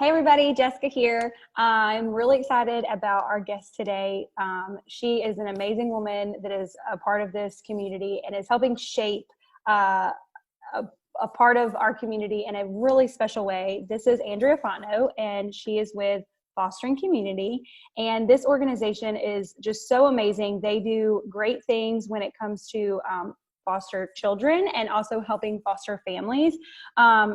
Hey everybody, Jessica here. I'm really excited about our guest today. She is an amazing woman that is a part of this community and is helping shape uh, a part of our community in a really special way. This is Andria Fontenot, and she is with Fostering Community. And this organization is just so amazing. They do great things when it comes to foster children and also helping foster families.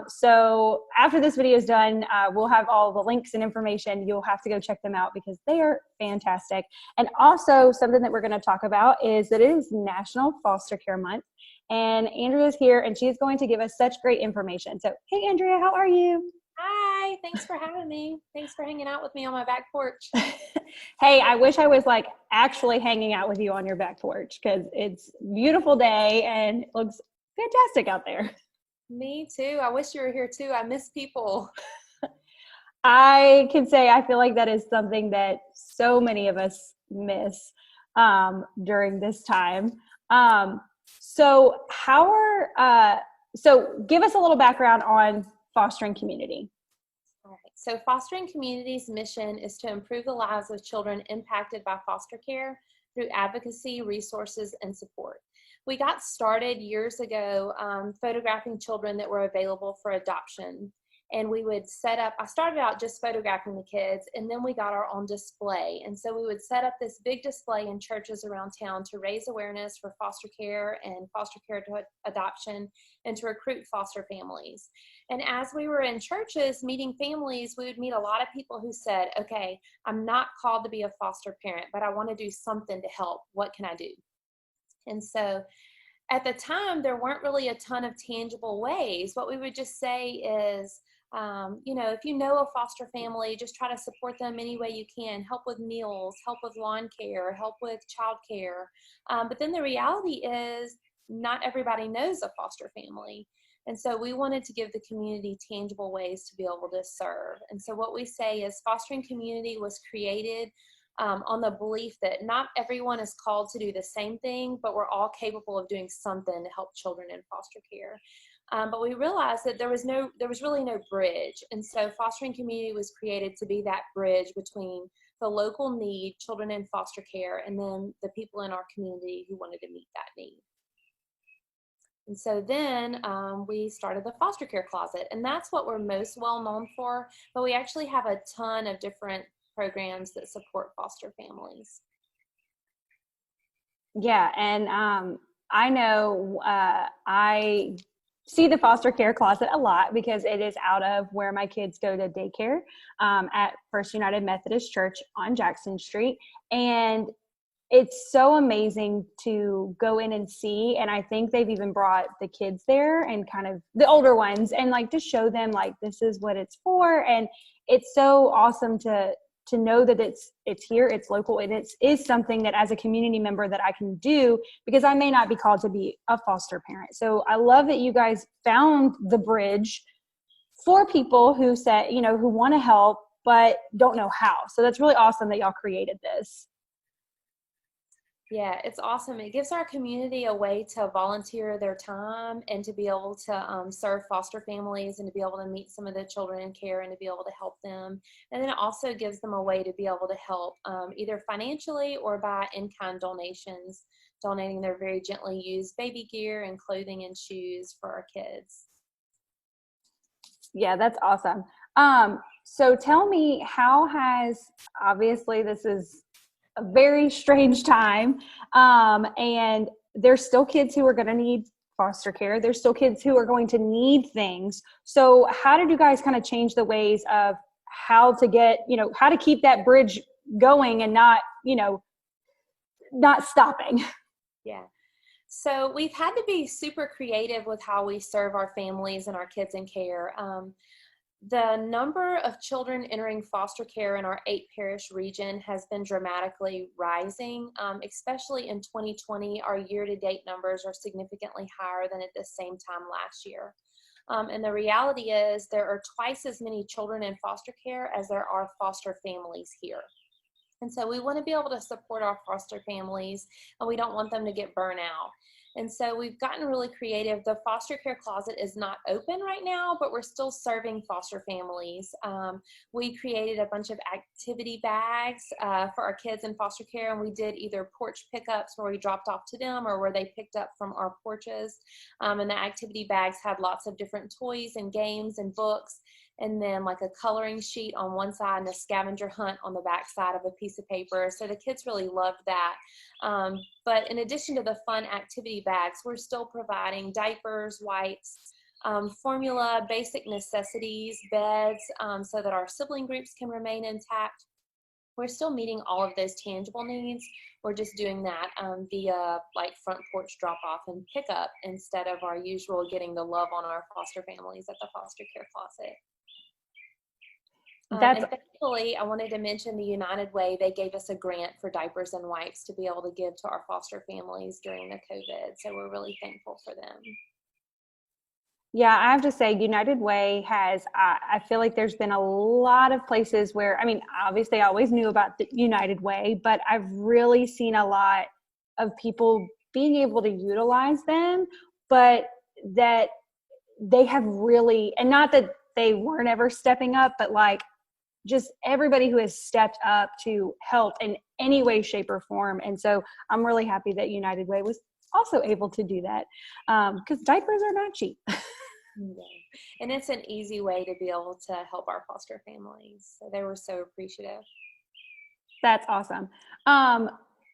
So after this video is done, we'll have all the links and information. You'll have to go check them out because they are fantastic. And also something that we're going to talk about is that it is National Foster Care Month. And Andrea is here and she's going to give us such great information. So, hey Andrea, how are you? Hi, thanks for having me. Thanks for hanging out with me on my back porch. Hey, I wish I was like actually hanging out with you on your back porch because it's a beautiful day and it looks fantastic out there. Me too. I wish you were here too. I miss people. I can say I feel like that is something that so many of us miss during this time. So give us a little background on Fostering Community. All right. So Fostering Community's mission is to improve the lives of children impacted by foster care through advocacy, resources, and support. We got started years ago photographing children that were available for adoption. And we would I started out just photographing the kids, and then we got our own display. And so we would set up this big display in churches around town to raise awareness for foster care and foster care to adoption and to recruit foster families. And as we were in churches meeting families, we would meet a lot of people who said, okay, I'm not called to be a foster parent, but I want to do something to help. What can I do? And so at the time, there weren't really a ton of tangible ways. What we would just say is, if you know a foster family, just try to support them any way you can. Help with meals, help with lawn care, help with child care. But then the reality is not everybody knows a foster family. And so we wanted to give the community tangible ways to be able to serve. And so what we say is Fostering Community was created on the belief that not everyone is called to do the same thing, but we're all capable of doing something to help children in foster care. But we realized that there was really no bridge. And so Fostering Community was created to be that bridge between the local need, children in foster care, and then the people in our community who wanted to meet that need. And so then we started the foster care closet, and that's what we're most well known for, but we actually have a ton of different programs that support foster families. Yeah, and I know I see the foster care closet a lot because it is out of where my kids go to daycare at First United Methodist Church on Jackson Street. And it's so amazing to go in and see. And I think they've even brought the kids there and kind of the older ones and like to show them like this is what it's for. And it's so awesome to know that it's here, it's local, and it is something that as a community member that I can do because I may not be called to be a foster parent. So I love that you guys found the bridge for people who said, who want to help but don't know how. So that's really awesome that y'all created this. Yeah, it's awesome. It gives our community a way to volunteer their time and to be able to serve foster families and to be able to meet some of the children in care and to be able to help them. And then it also gives them a way to be able to help either financially or by in-kind donations, donating their very gently used baby gear and clothing and shoes for our kids. Yeah, that's awesome. So tell me, obviously this is a very strange time. And there's still kids who are going to need foster care. There's still kids who are going to need things. So how did you guys kind of change the ways of how to keep that bridge going and not stopping? Yeah. So we've had to be super creative with how we serve our families and our kids in care. The number of children entering foster care in our 8-parish region has been dramatically rising, especially in 2020. Our year-to-date numbers are significantly higher than at the same time last year. And the reality is there are twice as many children in foster care as there are foster families here. And so we want to be able to support our foster families, and we don't want them to get burnt out. And so we've gotten really creative. The foster care closet is not open right now, but we're still serving foster families. We created a bunch of activity bags for our kids in foster care, and we did either porch pickups where we dropped off to them or where they picked up from our porches. And the activity bags had lots of different toys and games and books, and then like a coloring sheet on one side and a scavenger hunt on the back side of a piece of paper. So the kids really loved that. But in addition to the fun activity bags, we're still providing diapers, wipes, formula, basic necessities, beds, so that our sibling groups can remain intact. We're still meeting all of those tangible needs. We're just doing that via like front porch drop off and pickup instead of our usual getting the love on our foster families at the foster care closet. And thankfully, I wanted to mention the United Way. They gave us a grant for diapers and wipes to be able to give to our foster families during the COVID. So we're really thankful for them. Yeah, I have to say, United Way has, I feel like there's been a lot of places where, I mean, obviously I always knew about the United Way, but I've really seen a lot of people being able to utilize them, but that they have really, and not that they weren't ever stepping up, but like just everybody who has stepped up to help in any way, shape, or form. And so I'm really happy that United Way was also able to do that, because diapers are not cheap. And it's an easy way to be able to help our foster families. So they were so appreciative. That's awesome.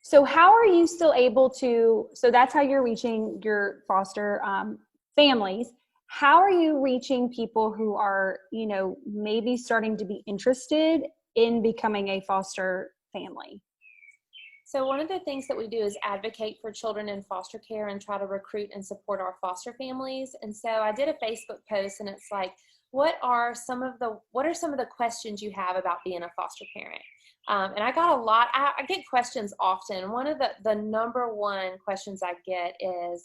So how are you still able to, so that's how you're reaching your foster families. How are you reaching people who are, you know, maybe starting to be interested in becoming a foster family? So one of the things that we do is advocate for children in foster care and try to recruit and support our foster families. And so I did a Facebook post, and it's like, what are some of the questions you have about being a foster parent? And I got a lot. I get questions often. One of the number one questions I get is,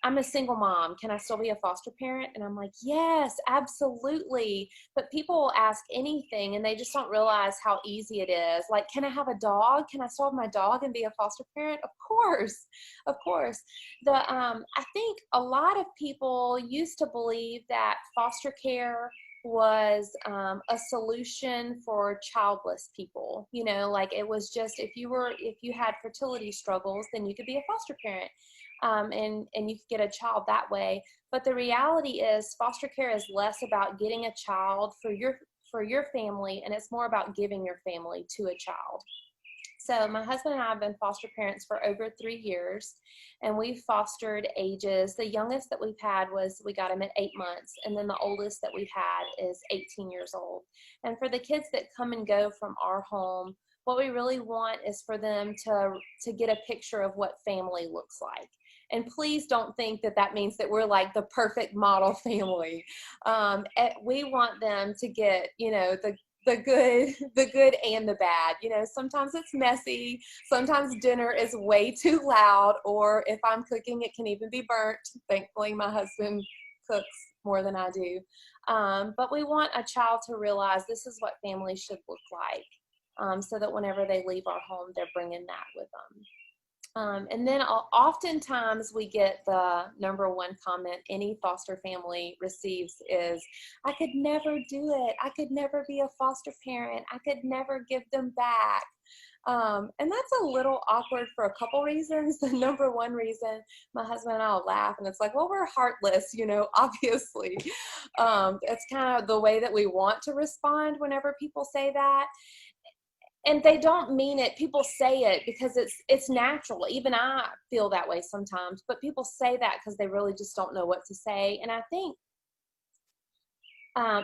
I'm a single mom. Can I still be a foster parent? And I'm like, yes, absolutely. But people will ask anything and they just don't realize how easy it is. Like, can I have a dog? Can I still have my dog and be a foster parent? Of course. Of course. I think a lot of people used to believe that foster care was a solution for childless people. You know, like it was just if you had fertility struggles, then you could be a foster parent. And you could get a child that way. But the reality is foster care is less about getting a child for your family, and it's more about giving your family to a child. So my husband and I have been foster parents for over 3 years, and we've fostered ages. The youngest that we've had we got him at 8 months, and then the oldest that we've had is 18 years old. And for the kids that come and go from our home, what we really want is for them to get a picture of what family looks like. And please don't think that means that we're like the perfect model family. We want them to get, you know, the good and the bad. You know, sometimes it's messy. Sometimes dinner is way too loud, or if I'm cooking, it can even be burnt. Thankfully, my husband cooks more than I do. But we want a child to realize this is what family should look like, so that whenever they leave our home, they're bringing that with them. And then oftentimes we get the number one comment any foster family receives is, I could never do it. I could never be a foster parent. I could never give them back. And that's a little awkward for a couple reasons. The number one reason, my husband and I will laugh, and it's like, well, we're heartless, you know, obviously. It's kind of the way that we want to respond whenever people say that. And they don't mean it. People say it because it's natural. Even I feel that way sometimes, but people say that because they really just don't know what to say. And I think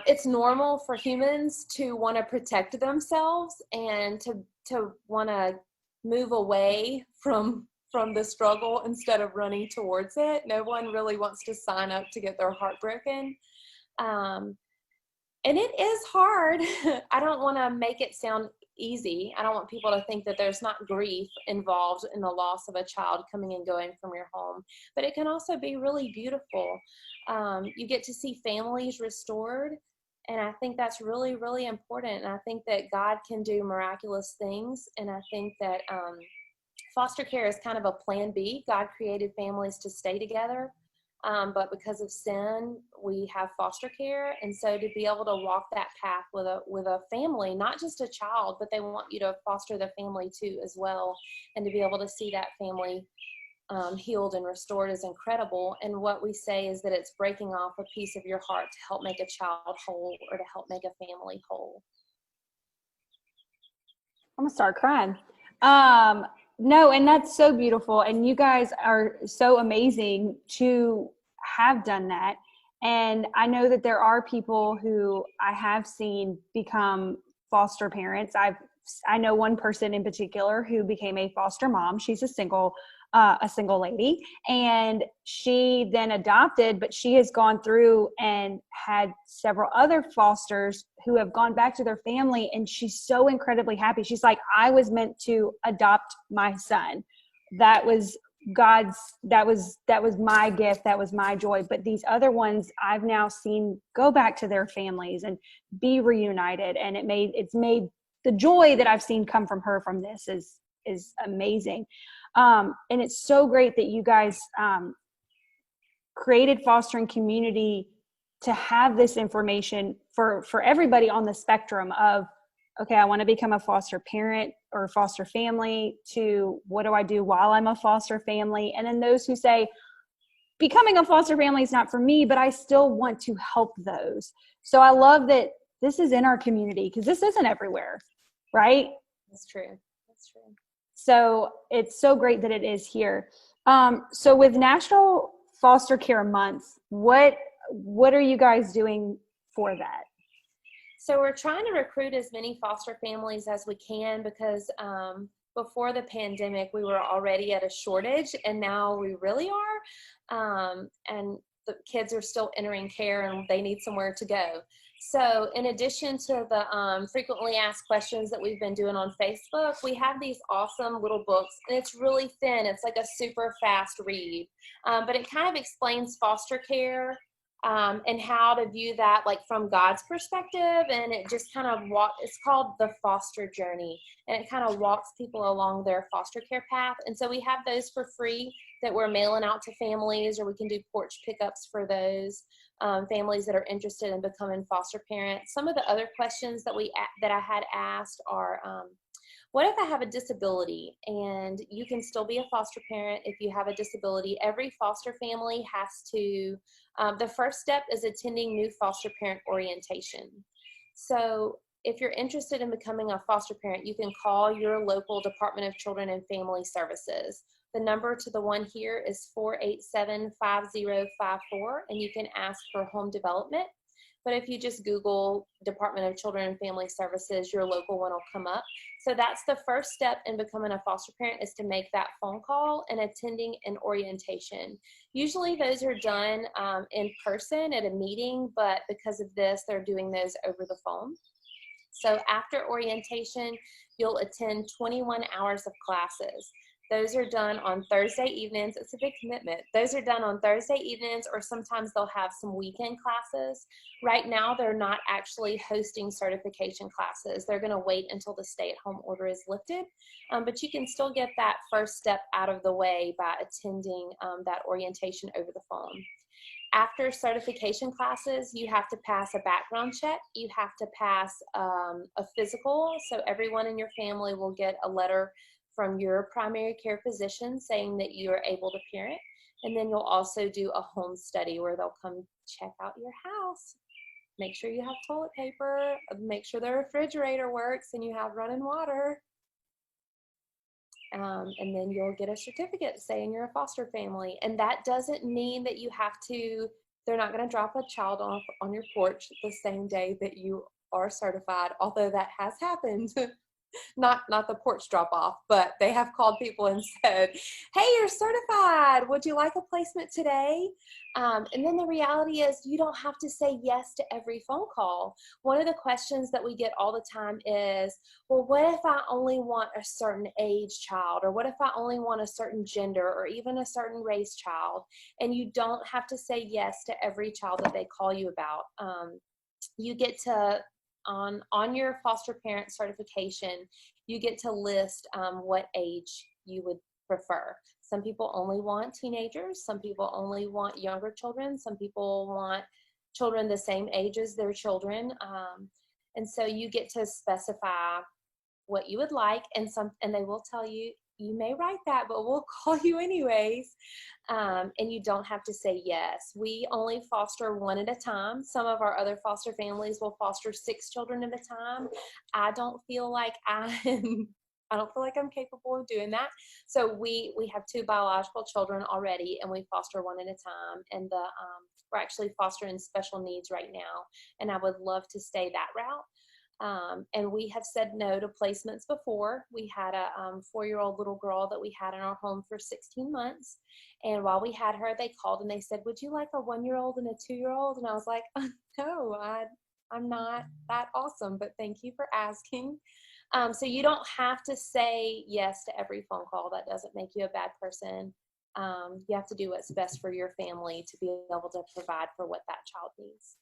it's normal for humans to want to protect themselves and to want to move away from the struggle instead of running towards it. No one really wants to sign up to get their heart broken. And it is hard. I don't want to make it sound easy. I don't want people to think that there's not grief involved in the loss of a child coming and going from your home, but it can also be really beautiful. You get to see families restored, and I think that's really, really important. And I think that God can do miraculous things, and I think that foster care is kind of a plan B. God created families to stay together. But because of sin, we have foster care. And so to be able to walk that path with a family, not just a child, but they want you to foster the family too as well. And to be able to see that family healed and restored is incredible. And what we say is that it's breaking off a piece of your heart to help make a child whole or to help make a family whole. I'm gonna start crying. No, and that's so beautiful. And you guys are so amazing to have done that. And I know that there are people who I have seen become foster parents. I know one person in particular who became a foster mom. She's a single lady, and she then adopted, but she has gone through and had several other fosters who have gone back to their family, and she's so incredibly happy. She's like, I was meant to adopt my son. That was that was my gift. That was my joy. But these other ones I've now seen go back to their families and be reunited. And it's made the joy that I've seen come from her from this is amazing. And it's so great that you guys created Fostering Community to have this information for everybody on the spectrum of, okay, I want to become a foster parent or foster family, to what do I do while I'm a foster family? And then those who say, becoming a foster family is not for me, but I still want to help those. So I love that this is in our community, because this isn't everywhere, right? That's true. That's true. So it's so great that it is here. So with National Foster Care Month, what are you guys doing for that? So we're trying to recruit as many foster families as we can, because before the pandemic, we were already at a shortage, and now we really are. And the kids are still entering care, and they need somewhere to go. So in addition to the frequently asked questions that we've been doing on Facebook, we have these awesome little books, and it's really thin. It's like a super fast read, but it kind of explains foster care and how to view that like from God's perspective. And it just kind of it's called The Foster Journey, and it kind of walks people along their foster care path. And so we have those for free that we're mailing out to families, or we can do porch pickups for those families that are interested in becoming foster parents. Some of the other questions that I had asked are, what if I have a disability? And you can still be a foster parent if you have a disability. Every foster family has to, the first step is attending new foster parent orientation. So if you're interested in becoming a foster parent, you can call your local Department of Children and Family Services. The number to the one here is 487-5054, and you can ask for home development. But if you just Google Department of Children and Family Services, your local one will come up. So that's the first step in becoming a foster parent, is to make that phone call and attending an orientation. Usually those are done in person at a meeting, but because of this, they're doing those over the phone. So after orientation, you'll attend 21 hours of classes. Those are done on Thursday evenings. It's a big commitment. Those are done on Thursday evenings, or sometimes they'll have some weekend classes. Right now, they're not actually hosting certification classes. They're going to wait until the stay-at-home order is lifted. But you can still get that first step out of the way by attending that orientation over the phone. After certification classes, you have to pass a background check. You have to pass a physical. So everyone in your family will get a letter from your primary care physician saying that you are able to parent. And then you'll also do a home study where they'll come check out your house, make sure you have toilet paper, make sure the refrigerator works and you have running water. And then you'll get a certificate saying you're a foster family. And that doesn't mean that you have to, they're not going to drop a child off on your porch the same day that you are certified, although that has happened. Not the porch drop off, but they have called people and said, hey, you're certified. Would you like a placement today? And then the reality is you don't have to say yes to every phone call. One of the questions that we get all the time is, well, what if I only want a certain age child? Or what if I only want a certain gender or even a certain race child? And you don't have to say yes to every child that they call you about. You get to on your foster parent certification, you get to list what age you would prefer. Some people only want teenagers. Some people only want younger children. Some people want children the same age as their children. And so you get to specify what you would like, and they will tell you, you may write that, but we'll call you anyways. And you don't have to say yes. We only foster one at a time. Some of our other foster families will foster 6 children at a time. I don't feel like I don't feel like I'm capable of doing that. So we have 2 biological children already, and we foster one at a time. And we're actually fostering special needs right now, and I would love to stay that route. And we have said no to placements before. We had a 4-year-old little girl that we had in our home for 16 months. And while we had her, they called and they said, would you like a 1-year-old and a 2-year-old? And I was like, no, I'm not that awesome, but thank you for asking. So you don't have to say yes to every phone call. That doesn't make you a bad person. You have to do what's best for your family to be able to provide for what that child needs.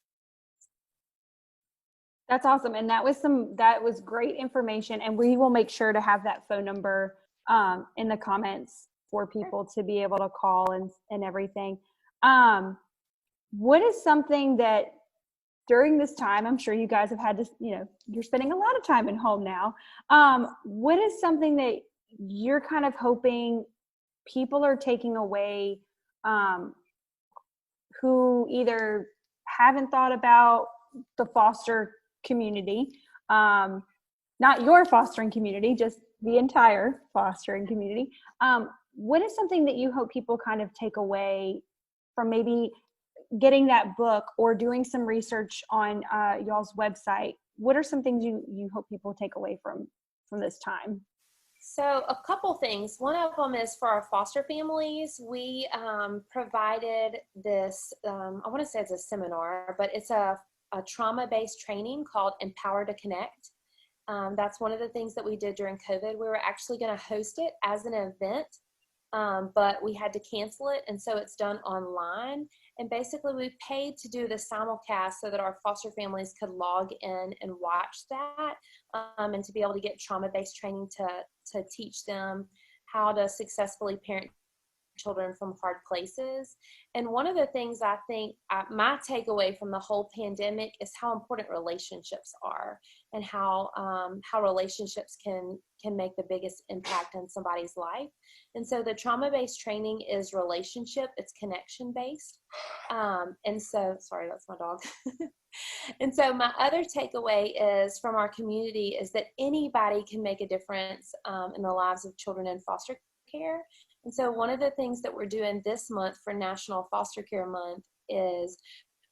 That's awesome. And that was great information. And we will make sure to have that phone number in the comments for people to be able to call and everything. What is something that during this time, I'm sure you guys have had to, you're spending a lot of time at home now. What is something that you're kind of hoping people are taking away who either haven't thought about the foster community, not your fostering community, just the entire fostering community. What is something that you hope people kind of take away from maybe getting that book or doing some research on y'all's website? What are some things you hope people take away from this time? So a couple things. One of them is for our foster families. We provided this, I want to say it's a seminar, but it's a trauma-based training called Empower to Connect. That's one of the things that we did during COVID. We were actually going to host it as an event, but we had to cancel it, and so it's done online. And basically we paid to do the simulcast so that our foster families could log in and watch that, and to be able to get trauma-based training to teach them how to successfully parent children from hard places. And one of the things I think my takeaway from the whole pandemic is how important relationships are, and how relationships can make the biggest impact on somebody's life. And so the trauma-based training is relationship, it's connection-based. And so, sorry, that's my dog. And so my other takeaway is from our community is that anybody can make a difference in the lives of children in foster care. And so one of the things that we're doing this month for National Foster Care Month is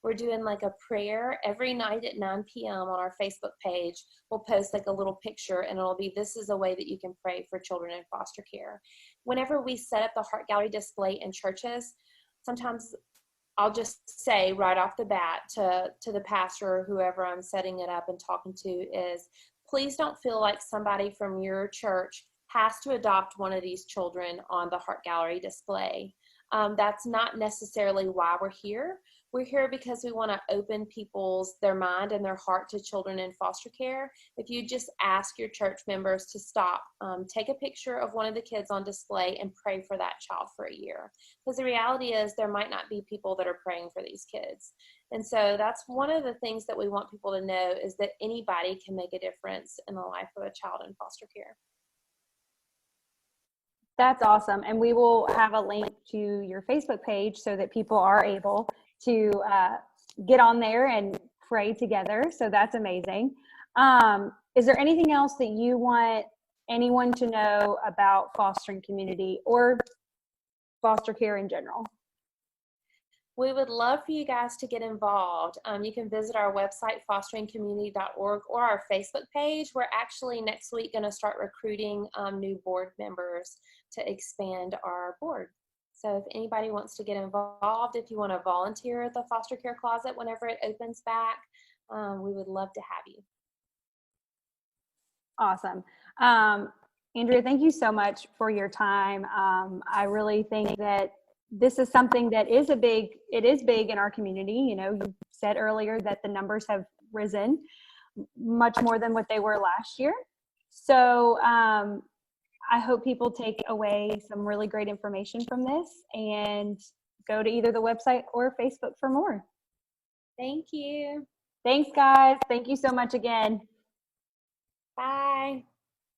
we're doing like a prayer every night at 9 p.m. on our Facebook page. We'll post like a little picture, and it'll be, this is a way that you can pray for children in foster care. Whenever we set up the Heart Gallery display in churches, sometimes I'll just say right off the bat to the pastor or whoever I'm setting it up and talking to is, please don't feel like somebody from your church has to adopt one of these children on the Heart Gallery display. That's not necessarily why we're here. We're here because we want to open their mind and their heart to children in foster care. If you just ask your church members to stop, take a picture of one of the kids on display and pray for that child for a year. Because the reality is there might not be people that are praying for these kids. And so that's one of the things that we want people to know, is that anybody can make a difference in the life of a child in foster care. That's awesome. And we will have a link to your Facebook page so that people are able to get on there and pray together. So that's amazing. Is there anything else that you want anyone to know about fostering community or foster care in general? We would love for you guys to get involved. You can visit our website, fosteringcommunity.org, or our Facebook page. We're actually next week going to start recruiting new board members to expand our board. So if anybody wants to get involved, if you want to volunteer at the foster care closet whenever it opens back, we would love to have you. Awesome. Andria, thank you so much for your time. I really think that this is something that is big in our community. You said earlier that the numbers have risen much more than what they were last year. So I hope people take away some really great information from this and go to either the website or Facebook for more. Thank you. Thanks, guys. Thank you so much again. Bye.